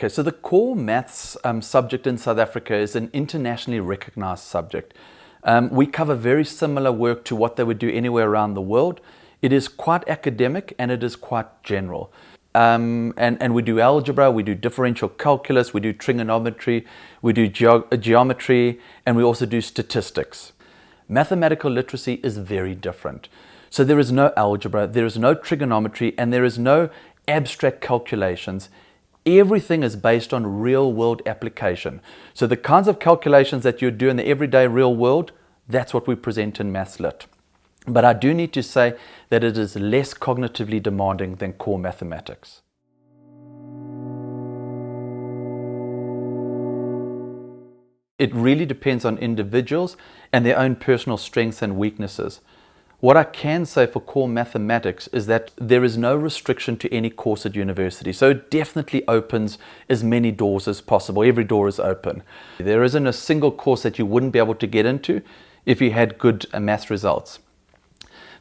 Okay, so the core maths subject in South Africa is an internationally recognized subject. We cover very similar work to what they would do anywhere around the world. It is quite academic and it is quite general. And we do algebra, we do differential calculus, we do trigonometry, we do geometry, and we also do statistics. Mathematical literacy is very different. So there is no algebra, there is no trigonometry, and there is no abstract calculations. Everything is based on real-world application. So the kinds of calculations that you do in the everyday real world, that's what we present in Maths Lit. But I do need to say that it is less cognitively demanding than core mathematics. It really depends on individuals and their own personal strengths and weaknesses. What I can say for core mathematics is that there is no restriction to any course at university. So it definitely opens as many doors as possible. Every door is open. There isn't a single course that you wouldn't be able to get into if you had good maths results.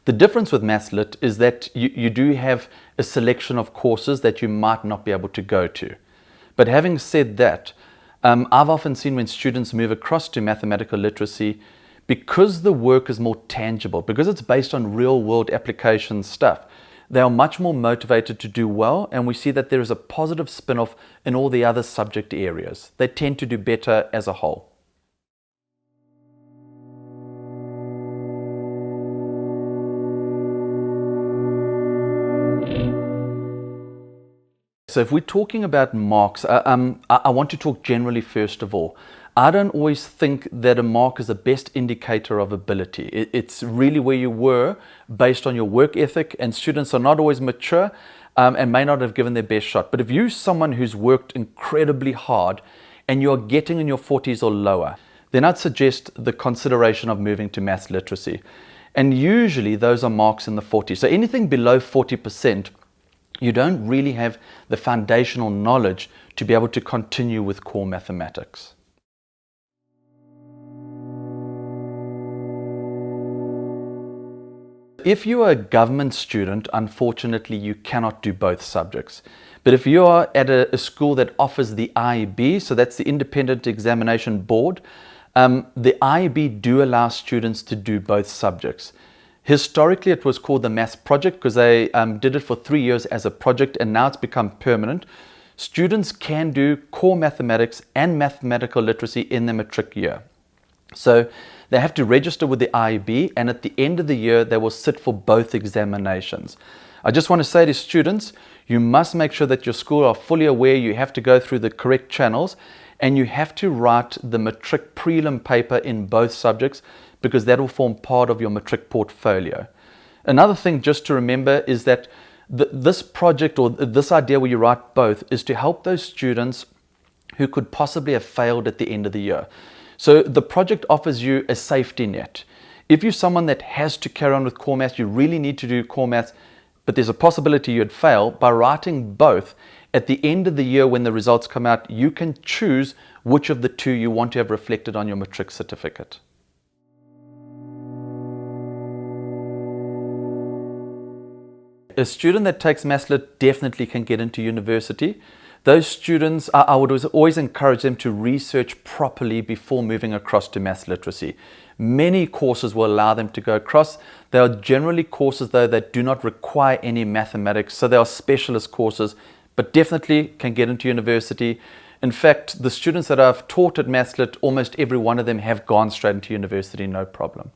The difference with Maths Lit is that you do have a selection of courses that you might not be able to go to. But having said that, I've often seen when students move across to mathematical literacy, because the work is more tangible, because it's based on real-world application stuff, they are much more motivated to do well, and we see that there is a positive spin-off in all the other subject areas. They tend to do better as a whole. So if we're talking about marks, I want to talk generally first of all. I don't always think that a mark is the best indicator of ability. It's really where you were based on your work ethic, and students are not always mature and may not have given their best shot. But if you're someone who's worked incredibly hard and you're getting in your 40s or lower, then I'd suggest the consideration of moving to maths literacy. And usually those are marks in the 40s. So anything below 40%, you don't really have the foundational knowledge to be able to continue with core mathematics. If you are a government student, unfortunately, you cannot do both subjects. But if you are at a school that offers the IEB, so that's the Independent Examination Board, the IEB do allow students to do both subjects. Historically, it was called the Maths Project because they did it for 3 years as a project, and now it's become permanent. Students can do core mathematics and mathematical literacy in their matric year. So they have to register with the IEB, and at the end of the year, they will sit for both examinations. I just want to say to students, you must make sure that your school are fully aware you have to go through the correct channels, and you have to write the matric prelim paper in both subjects, because that will form part of your matric portfolio. Another thing just to remember is that this project, or this idea where you write both, is to help those students who could possibly have failed at the end of the year. So the project offers you a safety net. If you're someone that has to carry on with core maths, you really need to do core maths, but there's a possibility you'd fail, by writing both, at the end of the year when the results come out, you can choose which of the two you want to have reflected on your matric certificate. A student that takes Maths Lit definitely can get into university. Those students, I would always encourage them to research properly before moving across to maths literacy. Many courses will allow them to go across. They are generally courses though that do not require any mathematics, so they are specialist courses, but definitely can get into university. In fact, the students that I've taught at Maths Lit, almost every one of them have gone straight into university, no problem.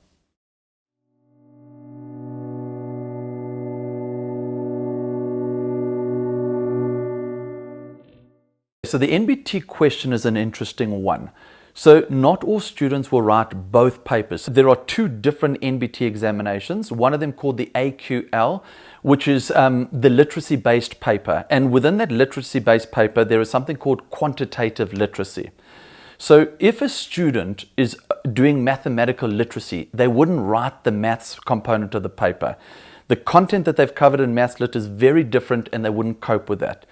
So the NBT question is an interesting one. So not all students will write both papers. There are two different NBT examinations, one of them called the AQL, which is the literacy-based paper. And within that literacy-based paper, there is something called quantitative literacy. So if a student is doing mathematical literacy, they wouldn't write the maths component of the paper. The content that they've covered in Maths Lit is very different, and they wouldn't cope with that.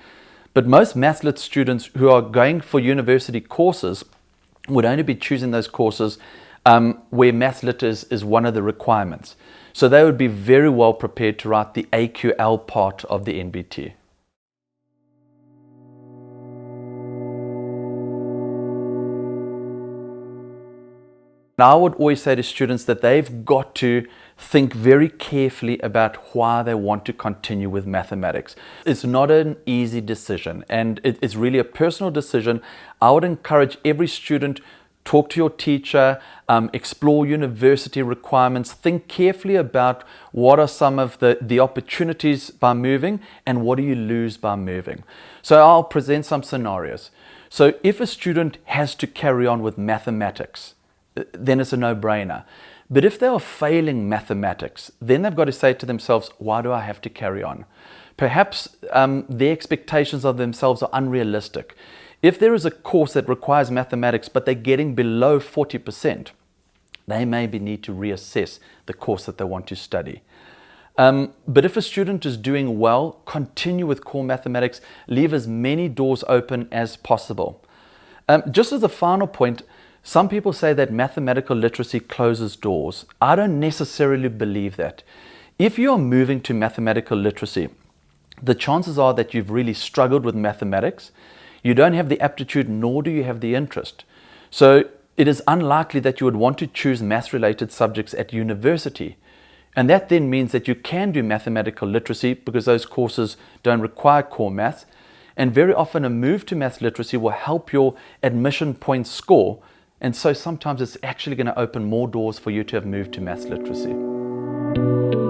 But most Maths Lit students who are going for university courses would only be choosing those courses where Maths Lit is one of the requirements. So they would be very well prepared to write the AQL part of the NBT. I would always say to students that they've got to think very carefully about why they want to continue with mathematics. It's not an easy decision, and it's really a personal decision. I would encourage every student, talk to your teacher, explore university requirements, think carefully about what are some of the opportunities by moving and what do you lose by moving. So I'll present some scenarios. So if a student has to carry on with mathematics, then it's a no-brainer. But if they are failing mathematics, then they've got to say to themselves, why do I have to carry on? Perhaps their expectations of themselves are unrealistic. If there is a course that requires mathematics, but they're getting below 40%, they maybe need to reassess the course that they want to study. But if a student is doing well, continue with core mathematics, leave as many doors open as possible. Just as a final point, some people say that mathematical literacy closes doors. I don't necessarily believe that. If you are moving to mathematical literacy, the chances are that you've really struggled with mathematics. You don't have the aptitude, nor do you have the interest. So it is unlikely that you would want to choose maths-related subjects at university. And that then means that you can do mathematical literacy because those courses don't require core maths. And very often a move to maths literacy will help your admission point score. And so sometimes it's actually going to open more doors for you to have moved to maths literacy.